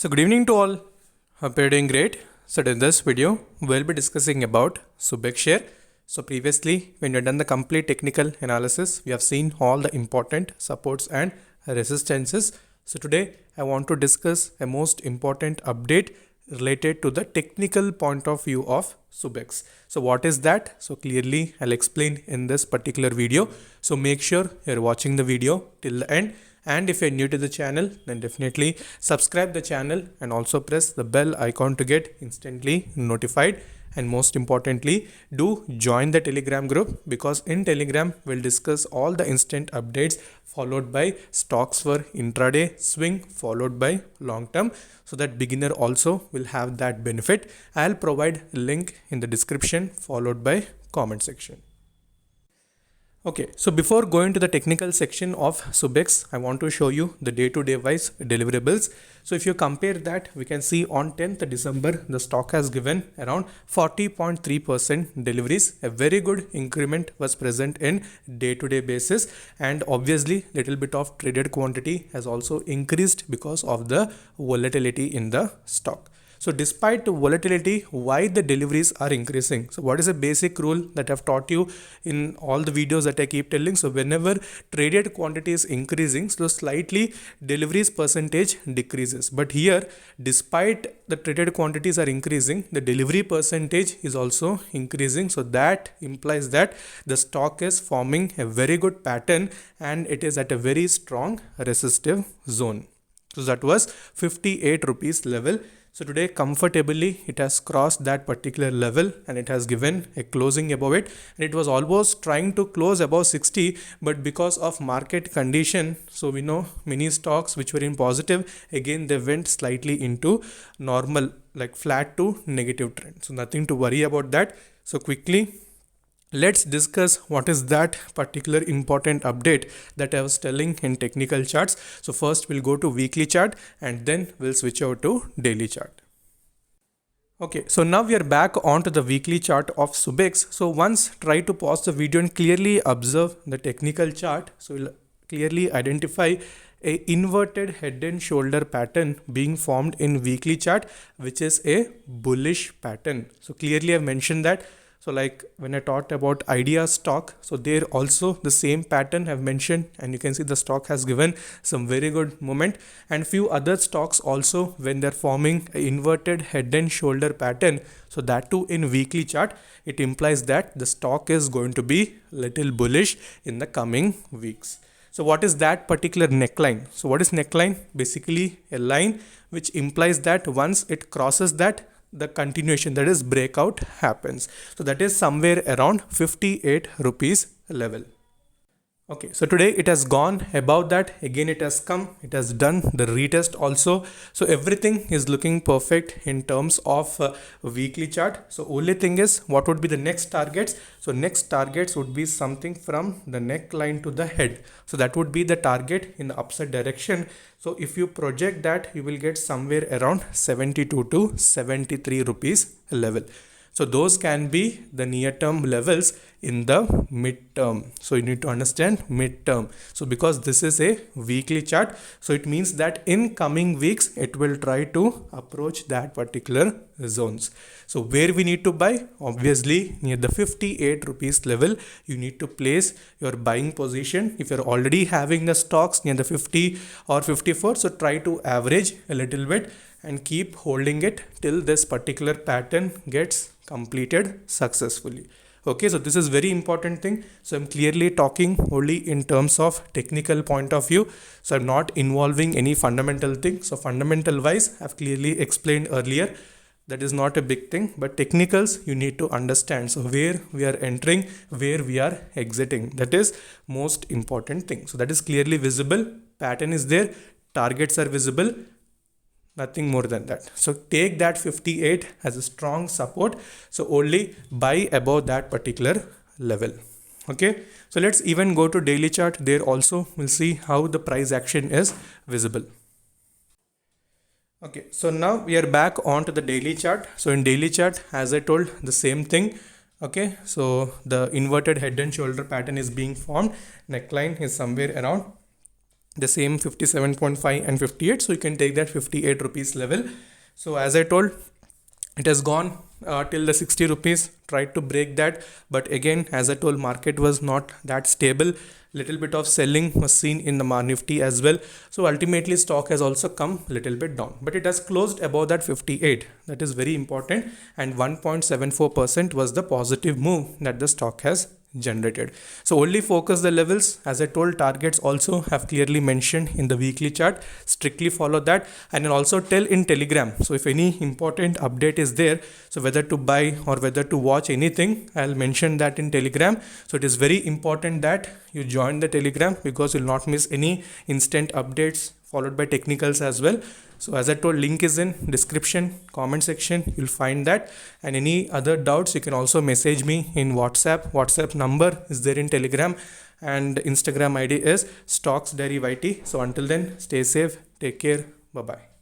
So good evening to all. Hope you're doing great. So in this video, we'll be discussing about Subex share. So previously, when we've done the complete technical analysis, we have seen all the important supports and resistances. So today, I want to discuss a most important update related to the technical point of view of Subex. So what is that? So clearly, I'll explain in this particular video. So make sure you're watching the video till the end. And if you're new to the channel, then definitely subscribe the channel and also press the bell icon to get instantly notified. And most importantly, do join the Telegram group, because in Telegram we'll discuss all the instant updates followed by stocks for intraday swing followed by long term, so that beginner also will have that benefit. I'll provide a link in the description followed by comment section. Okay, so before going to the technical section of Subex, I want to show you the day-to-day wise deliverables. So if you compare that, we can see on 10th December, the stock has given around 40.3% deliveries. A very good increment was present in day-to-day basis, and obviously little bit of traded quantity has also increased because of the volatility in the stock. So despite the volatility, why the deliveries are increasing? So what is a basic rule that I've taught you in all the videos that I keep telling? So whenever traded quantity is increasing, so slightly deliveries percentage decreases. But here, despite the traded quantities are increasing, the delivery percentage is also increasing. So that implies that the stock is forming a very good pattern and it is at a very strong resistive zone. So that was 58 rupees level. So today comfortably it has crossed that particular level and it has given a closing above it, and it was almost trying to close above 60, but because of market condition, so we know many stocks which were in positive, again they went slightly into normal, like flat to negative trend. So nothing to worry about that. So quickly let's discuss what is that particular important update that I was telling in technical charts. So first we'll go to weekly chart and then we'll switch over to daily chart. Okay, so now we are back onto the weekly chart of Subex. So once try to pause the video and clearly observe the technical chart. So we'll clearly identify a inverted head and shoulder pattern being formed in weekly chart, which is a bullish pattern. So clearly I've mentioned that. So like when I talked about idea stock, so there also the same pattern I've mentioned, and you can see the stock has given some very good movement, and few other stocks also when they're forming an inverted head and shoulder pattern. So that too in weekly chart, it implies that the stock is going to be little bullish in the coming weeks. So what is that particular neckline? So what is neckline? Basically a line which implies that once it crosses that, the continuation, that is breakout, happens. So that is somewhere around 58 rupees level. Okay, so today it has gone above that, again it has come, it has done the retest also. So everything is looking perfect in terms of weekly chart. So only thing is, what would be the next targets? So next targets would be something from the neckline to the head. So that would be the target in the upside direction. So if you project that, you will get somewhere around 72 to 73 rupees level. So those can be the near term levels in the mid-term. So you need to understand mid-term. So because this is a weekly chart, so it means that in coming weeks, it will try to approach that particular zones. So where we need to buy? Obviously near the 58 rupees level, you need to place your buying position. If you're already having the stocks near the 50 or 54, so try to average a little bit and keep holding it till this particular pattern gets completed successfully. Okay, so this is very important thing. So I'm clearly talking only in terms of technical point of view. So I'm not involving any fundamental thing. So fundamental wise, I've clearly explained earlier. That is not a big thing, but technicals you need to understand. So where we are entering, where we are exiting, that is most important thing. So that is clearly visible. Pattern is there. Targets are visible. Nothing more than that. So take that 58 as a strong support. So only buy above that particular level. Okay. So let's even go to daily chart. There also we'll see how the price action is visible. Okay. So now we are back onto the daily chart. So in daily chart, as I told, the same thing. Okay. So the inverted head and shoulder pattern is being formed. Neckline is somewhere around the same 57.5 and 58, so you can take that 58 rupees level. So as I told, it has gone till the 60 rupees, tried to break that, but again, as I told, market was not that stable. Little bit of selling was seen in the Nifty as well. So ultimately stock has also come little bit down, but it has closed above that 58. That is very important, and 1.74% was the positive move that the stock has generated. So only focus the levels. As I told, targets also have clearly mentioned in the weekly chart. Strictly follow that, and I'll also tell in Telegram. So if any important update is there, so whether to buy or whether to watch anything, I'll mention that in Telegram. So it is very important that you join the Telegram, because you'll not miss any instant updates followed by technicals as well. So as I told, link is in description, comment section, you'll find that. And any other doubts, you can also message me in WhatsApp number is there in Telegram, and Instagram ID is Stocks Derivati. So until then, stay safe, take care, bye bye.